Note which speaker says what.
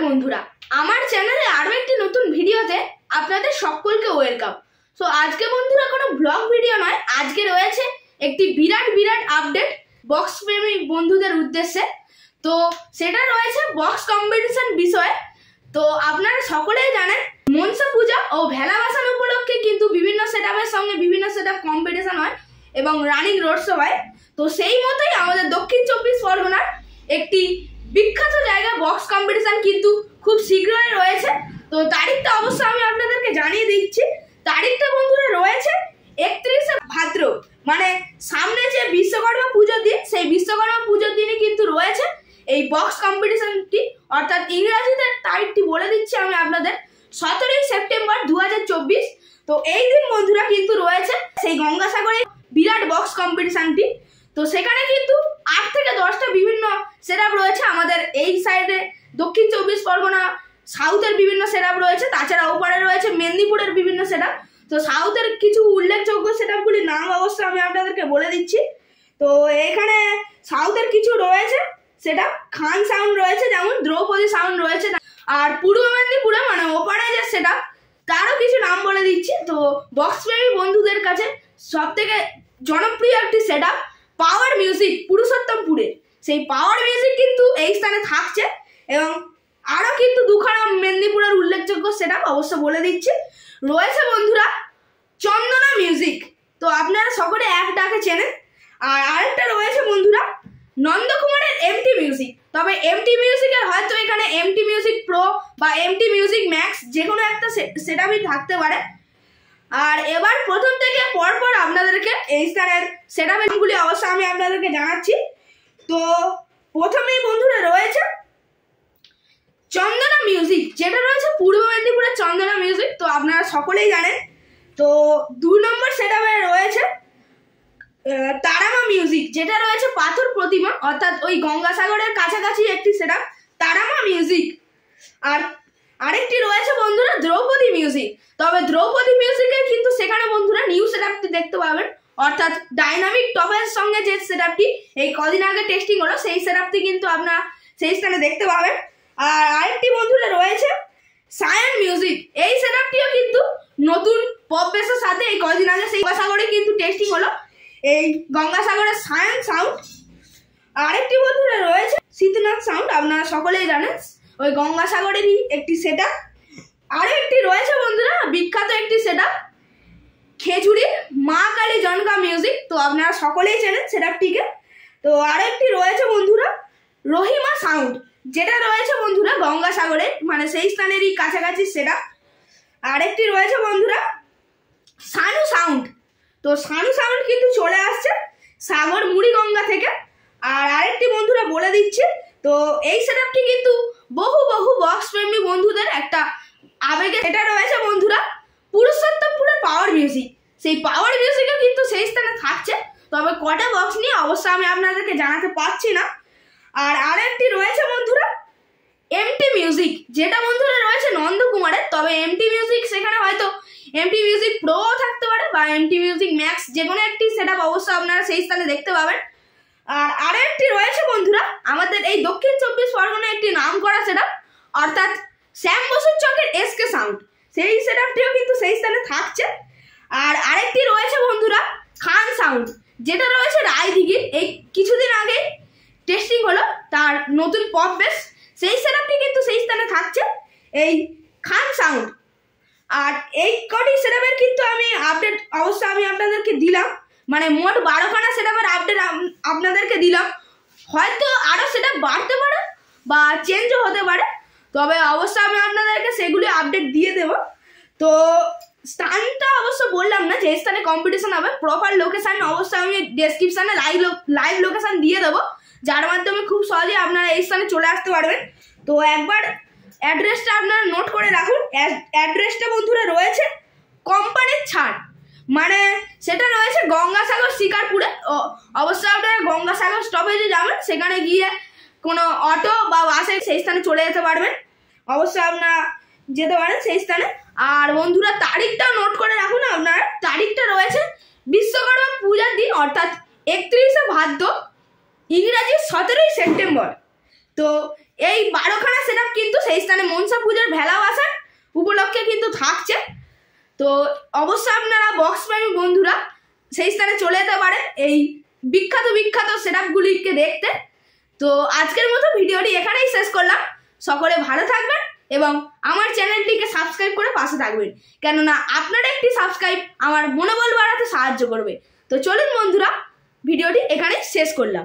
Speaker 1: বন্ধুরা, আমার চ্যানেলে আরো একটি নতুন ভিডিওতে আপনাদের সকলকে ওয়েলকাম। সো আজকে বন্ধুরা কোনো ব্লগ ভিডিও নয়, আজকে রয়েছে একটি বিরাট আপডেট বক্স প্রেমী বন্ধুদের উদ্দেশ্যে। তো সেটা রয়েছে বক্স কম্পিটিশন বিষয়ে। তো আপনারা সকলেই জানেন মনসা পূজা ও ভেলা ভাসান উপলক্ষে কিন্তু বিভিন্ন সেটআপের সঙ্গে বিভিন্ন সেটআপ কম্পিটিশন হয় এবং রানিং রোড শো হয়। তো সেই মতোই আমাদের দক্ষিণ চব্বিশ পরগনার একটি বিখ্যাত জায়গা বক্স কম্পিটিশন কিন্তু খুব শীঘ্রই রয়েছে। তো তারিখটা অবশ্য আমি আপনাদেরকে জানিয়ে দিচ্ছি। তারিখটা বন্ধুরা রয়েছে 31শে ভাদ্র, মানে সামনে যে বিশ্বকর্মা পুজোর দিন, সেই বিশ্বকর্মা পুজোর দিনে কিন্তু রয়েছে এই বক্স কম্পিটিশনটি। অর্থাৎ ইংরাজিতে তারিখটি বলে দিচ্ছি আমি আপনাদের, 17ই সেপ্টেম্বর 2024। তো এই দিন বন্ধুরা কিন্তু রয়েছে সেই গঙ্গাসাগরে বিরাট বক্স কম্পিটিশনটি। তো সেখানে কিন্তু 8 থেকে 10টা বিভিন্ন সেটআপ রয়েছে। আমাদের এই সাইডে দক্ষিণ চব্বিশ পরগনা সাউথের বিভিন্ন সেটআপ রয়েছে, তাছাড়া ওপারে রয়েছে মেদিনীপুরের বিভিন্ন সেটআপ। তো সাউথের কিছু উল্লেখযোগ্য সেটআপগুলির নাম অবশ্য আমি আপনাদেরকে বলে দিচ্ছি। তো এখানে সাউথের কিছু রয়েছে সেটা খান সাউন্ড রয়েছে, যেমন দ্রৌপদী সাউন্ড রয়েছে। আর পূর্ব মেদিনীপুরে মানে ওপারে যে সেটআপ, তারও কিছু নাম বলে দিচ্ছি। তো বক্স প্রেমী বন্ধুদের কাছে সব থেকে জনপ্রিয় একটি সেটআপ পাওয়ার মিউজিক পুরুষোত্তমপুরে। সেই পাওয়ার মিউজিক কিন্তু এই স্থানে থাকছে এবং আরও কিন্তু দুখানা মেদিনীপুরের উল্লেখযোগ্য সেটআপ অবশ্য বলে দিচ্ছি। রয়েছে বন্ধুরা চন্দনা মিউজিক, তো আপনারা সকলে এক ডাকে চেনেন। আর আরেকটা রয়েছে বন্ধুরা নন্দকুমারের এমটি মিউজিক। তবে এমটি মিউজিকের হয়তো এখানে এমটি মিউজিক প্রো বা এমটি মিউজিক ম্যাক্স যে কোনো একটা সেটআপই থাকতে পারে। আর এবার প্রথম থেকে পরপর আপনাদেরকে এই স্থানের সেটআপগুলি অবশ্য আমি আপনাদেরকে জানাচ্ছি। তো প্রথমেই বন্ধুরা রয়েছে চন্দনা মিউজিক, যেটা রয়েছে পূর্ব মেদিনীপুরের চন্দনা মিউজিক, তো আপনারা সকলেই জানেন। তো 2 নম্বর সেটআপে রয়েছে তারামা মিউজিক, যেটা রয়েছে পাথর প্রতিমা, অর্থাৎ ওই গঙ্গাসাগরের কাছাকাছি একটি সেটআপ তারামা মিউজিক। আর আরেকটি রয়েছে বন্ধুরা দ্রৌপদী মিউজিক। তবে দ্রৌপদী মিউজিকের কিন্তু সেখানে বন্ধুরা নিউ সেটআপটি দেখতে পাবেন, অর্থাৎ ডাইনামিক টপের সঙ্গে যে সেটআপটি এই কদিন আগে টেস্টিং হলো, সেই সেটআপটি কিন্তু আপনারা সেই স্থানে দেখতে পাবেন। আর আরেকটি বন্ধুরা রয়েছে সায়ন মিউজিক। এই সেটআপটিও কিন্তু নতুন পপ বেসের সাথে এই কদিন আগে সেই গঙ্গাসাগরে কিন্তু টেস্টিং হলো, এই গঙ্গাসাগরের সায়ন সাউন্ড। আরেকটি বন্ধুরা রয়েছে শীতনাথ সাউন্ড, আপনারা সকলেই জানেন ওই গঙ্গাসাগরেরই একটি সেটআপ। আরও একটি রয়েছে বন্ধুরা বিখ্যাত একটি সেটআপ খেজুরির মা কালী জনকা মিউজিক, তো আপনারা সকলেই চেনেন সেটআপটিকে। তো আরেকটি রয়েছে বন্ধুরা রহিমা সাউন্ড, যেটা রয়েছে বন্ধুরা গঙ্গাসাগরে মানে সেই স্থানেরই কাছাকাছি সেটআপ। আরেকটি রয়েছে বন্ধুরা সানু সাউন্ড, তো সানু সাউন্ড কিন্তু চলে আসছে সাগর মুড়িগঙ্গা থেকে। আর আরেকটি বন্ধুরা বলে দিচ্ছি, তো এই সেটআপটি কিন্তু বহু বক্স প্রেমী বন্ধুদের একটা আবেগে। এটা রয়েছে বন্ধুরা পুরুষোত্তমপুরের পাওয়ার মিউজিক। সেই পাওয়ার মিউজিকও কিন্তু সেই স্থানে থাকছে, তবে কটা বক্স নিয়ে অবশ্য আমি আপনাদেরকে জানাতে পারছি না। আর আরেকটি রয়েছে বন্ধুরা এমটি মিউজিক, যেটা বন্ধুরা রয়েছে নন্দকুমারের। তবে এমটি মিউজিক সেখানে হয়তো এমটি মিউজিক প্রো থাকতে পারে বা এমটি মিউজিক ম্যাক্স, যে কোনো একটি সেটআপ অবশ্য আপনারা সেই স্থানে দেখতে পাবেন। আর আরেকটি রয়েছে বন্ধুরা আমাদের এই দক্ষিণ চব্বিশ পরগনায় একটি নাম করা সেটআপ, অর্থাৎ শ্যাম বসুর চকের এসকে সাউন্ড। সেই সেটআপটিও কিন্তু সেই স্থানে থাকছে। আর আরেকটি রয়েছে বন্ধুরা খান সাউন্ড, যেটা রয়েছে রায়দিঘির, এই কিছুদিন আগে টেস্টিং হলো তার নতুন পপ বেস, সেই সেটআপটি কিন্তু সেই স্থানে থাকছে এই খান সাউন্ড। আর এই কটি সেটআপের কিন্তু আমি আপডেট অবশ্য আমি আপনাদেরকে দিলাম, মানে মোট 12খানা সেটআপের আপডেট আপনাদেরকে দিলাম। হয়তো আরও সেটআপ বাড়তে পারে বা চেঞ্জও হতে পারে, তবে অবশ্য আমি আপনাদেরকে সেগুলি আপডেট দিয়ে দেব। তো স্থানটা অবশ্য বললাম না যে স্থানে কম্পিটিশন হবে, প্রপার লোকেশান অবশ্য আমি ডেসক্রিপশানে লাইভ লোকেশান দিয়ে দেবো, যার মাধ্যমে খুব সহজেই আপনারা এই স্থানে চলে আসতে পারবেন। তো একবার অ্যাড্রেসটা আপনারা নোট করে রাখুন। অ্যাড্রেসটা বন্ধুরা রয়েছে কোম্পানির ছাড়, মানে সেটা রয়েছে গঙ্গাসাগর শিকারপুরে। অবশ্যই আপনারা গঙ্গাসাগর স্টপেজে যাবেন, সেখানে গিয়ে কোনো অটো বা বাসে সেই স্থানে চলে যেতে পারবেন, অবশ্যই আপনারা যেতে পারেন সেই স্থানে। আর বন্ধুরা তারিখটাও নোট করে রাখুন আপনারা, তারিখটা রয়েছে বিশ্বকর্মা পূজার দিন, অর্থাৎ 31শে ভাদ্র, ইংরাজি 17ই সেপ্টেম্বর। তো এই 12খানা সেট আপ কিন্তু সেই স্থানে মনসা পুজোর ভেলা বাসার উপলক্ষে কিন্তু থাকছে। তো অবশ্যই আপনারা বক্স প্রেমী বন্ধুরা সেই স্থানে চলে যেতে পারে এই বিখ্যাত বিখ্যাত সেট আপগুলিকে দেখতে। তো আজকের মতো ভিডিওটি এখানেই শেষ করলাম। সকলে ভালো থাকবেন এবং আমার চ্যানেলটিকে সাবস্ক্রাইব করে পাশে থাকবেন, কেননা আপনার একটি সাবস্ক্রাইব আমার মনোবল বাড়াতে সাহায্য করবে। তো চলুন বন্ধুরা, ভিডিওটি এখানেই শেষ করলাম।